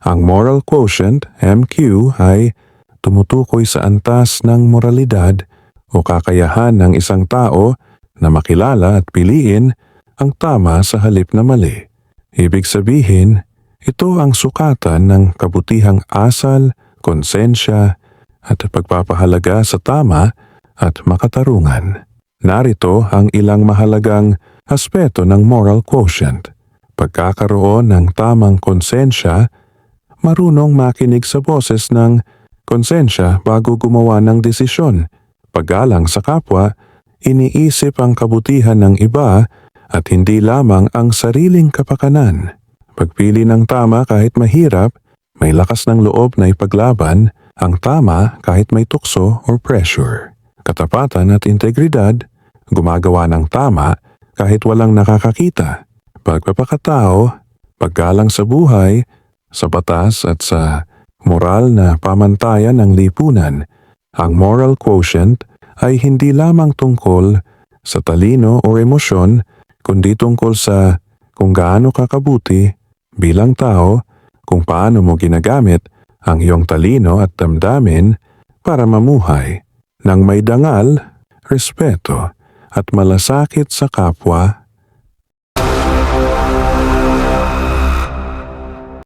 Ang moral quotient, MQ, ay tumutukoy sa antas ng moralidad o kakayahan ng isang tao na makilala at piliin ang tama sa halip na mali. Ibig sabihin, ito ang sukatan ng kabutihang asal, konsensya, at pagpapahalaga sa tama at makatarungan. Narito ang ilang mahalagang aspeto ng moral quotient. Pagkakaroon ng tamang konsensya, marunong makinig sa boses ng konsensya bago gumawa ng desisyon. Paggalang sa kapwa, iniisip ang kabutihan ng iba at hindi lamang ang sariling kapakanan. Pagpili ng tama kahit mahirap, may lakas ng loob na ipaglaban ang tama kahit may tukso or pressure. Katapatan at integridad, gumagawa ng tama kahit walang nakakakita. Pagpapakatao, paggalang sa buhay, sa batas at sa moral na pamantayan ng lipunan. Ang moral quotient ay hindi lamang tungkol sa talino o emosyon, kundi tungkol sa kung gaano kakabuti bilang tao, kung paano mo ginagamit ang iyong talino at damdamin para mamuhay ng may dangal, respeto at malasakit sa kapwa